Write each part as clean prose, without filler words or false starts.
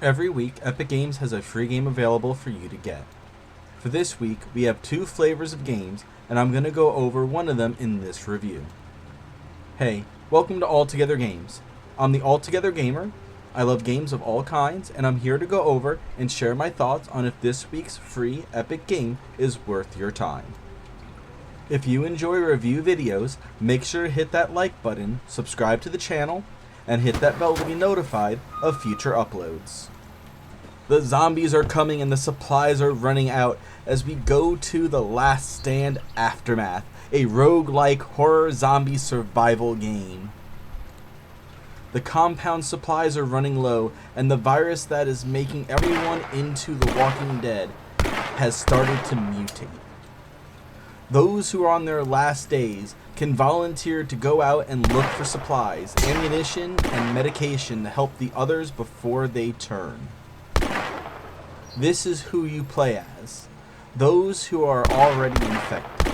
Every week, Epic Games has a free game available for you to get. For this week, we have 2 flavors of games, and I'm going to go over one of them in this review. Hey, welcome to Altogether Games. I'm the Altogether Gamer. I love games of all kinds, and I'm here to go over and share my thoughts on if this week's free Epic game is worth your time. If you enjoy review videos, make sure to hit that like button, subscribe to the channel, and hit that bell to be notified of future uploads. The zombies are coming and the supplies are running out as we go to The Last Stand Aftermath, a roguelike horror zombie survival game. The compound supplies are running low, and the virus that is making everyone into The Walking Dead has started to mutate. Those who are on their last days can volunteer to go out and look for supplies, ammunition, and medication to help the others before they turn. This is who you play as, those who are already infected.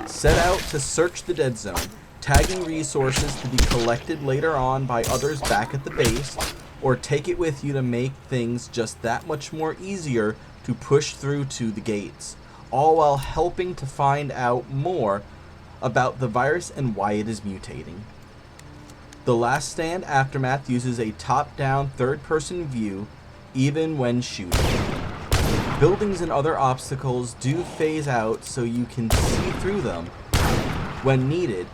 Set out to search the dead zone, tagging resources to be collected later on by others back at the base, or take it with you to make things just that much more easier to push through to the gates, all while helping to find out more about the virus and why it is mutating. The Last Stand Aftermath uses a top-down third-person view even when shooting. Buildings and other obstacles do phase out so you can see through them when needed,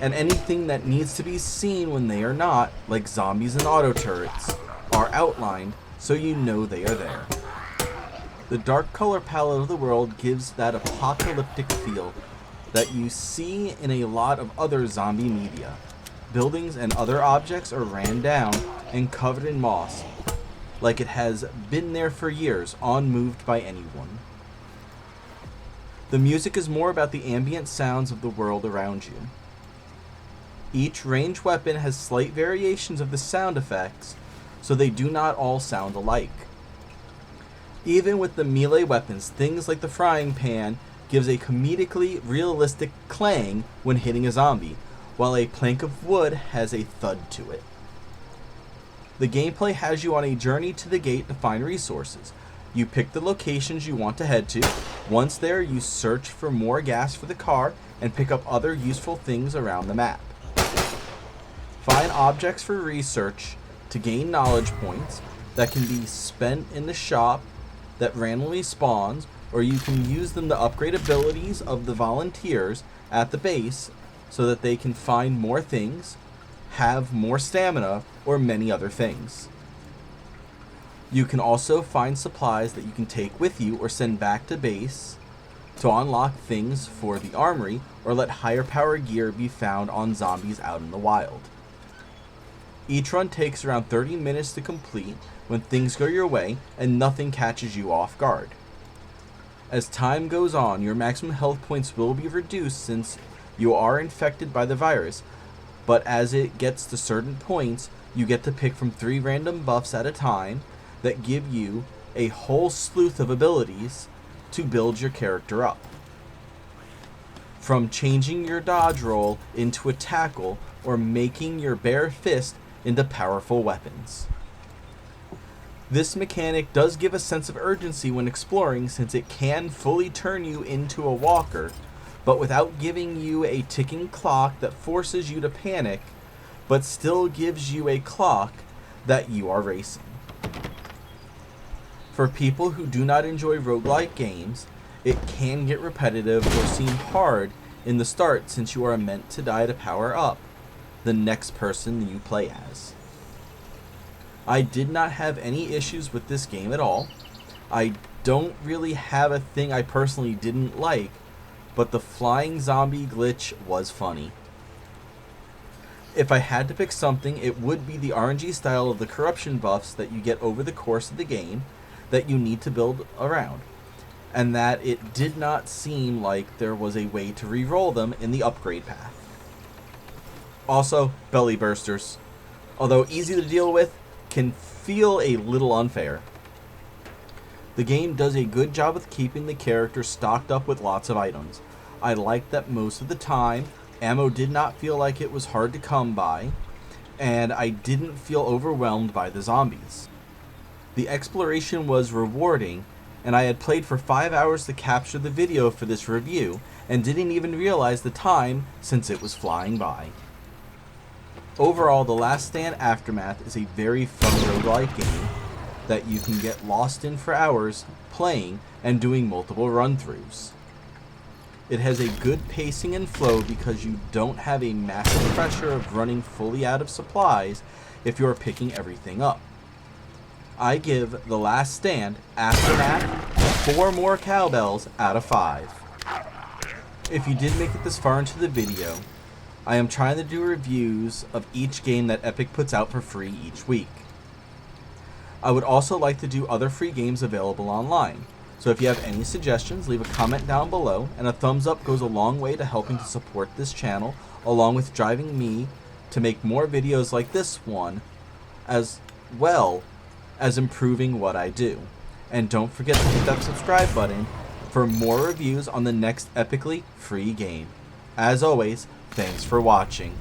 and anything that needs to be seen when they are not, like zombies and auto turrets, are outlined so you know they are there. The dark color palette of the world gives that apocalyptic feel that you see in a lot of other zombie media. Buildings and other objects are ran down and covered in moss, like it has been there for years, unmoved by anyone. The music is more about the ambient sounds of the world around you. Each ranged weapon has slight variations of the sound effects, so they do not all sound alike. Even with the melee weapons, things like the frying pan gives a comedically realistic clang when hitting a zombie, while a plank of wood has a thud to it. The gameplay has you on a journey to the gate to find resources. You pick the locations you want to head to. Once there, you search for more gas for the car and pick up other useful things around the map. Find objects for research to gain knowledge points that can be spent in the shop that randomly spawns, or you can use them to upgrade abilities of the volunteers at the base so that they can find more things, have more stamina, or many other things. You can also find supplies that you can take with you or send back to base to unlock things for the armory, or let higher power gear be found on zombies out in the wild. Each run takes around 30 minutes to complete when things go your way and nothing catches you off guard. As time goes on, your maximum health points will be reduced since you are infected by the virus, but as it gets to certain points, you get to pick from 3 random buffs at a time that give you a whole sleuth of abilities to build your character up. From changing your dodge roll into a tackle, or making your bare fist into powerful weapons. This mechanic does give a sense of urgency when exploring, since it can fully turn you into a walker, but without giving you a ticking clock that forces you to panic, but still gives you a clock that you are racing. For people who do not enjoy roguelike games, it can get repetitive or seem hard in the start, since you are meant to die to power up the next person you play as. I did not have any issues with this game at all. I don't really have a thing I personally didn't like, but the flying zombie glitch was funny. If I had to pick something, it would be the RNG style of the corruption buffs that you get over the course of the game that you need to build around, and that it did not seem like there was a way to re-roll them in the upgrade path. Also, belly bursters, although easy to deal with, can feel a little unfair. The game does a good job with keeping the character stocked up with lots of items. I liked that most of the time, ammo did not feel like it was hard to come by, and I didn't feel overwhelmed by the zombies. The exploration was rewarding, and I had played for 5 hours to capture the video for this review, and didn't even realize the time since it was flying by. Overall, The Last Stand Aftermath is a very fun roguelike game that you can get lost in for hours playing and doing multiple run-throughs. It has a good pacing and flow because you don't have a massive pressure of running fully out of supplies if you're picking everything up. I give The Last Stand Aftermath 4 more cowbells out of 5. If you did make it this far into the video, I am trying to do reviews of each game that Epic puts out for free each week. I would also like to do other free games available online, so if you have any suggestions, leave a comment down below, and a thumbs up goes a long way to helping to support this channel, along with driving me to make more videos like this one, as well as improving what I do. And don't forget to hit that subscribe button for more reviews on the next epically free game. As always, thanks for watching.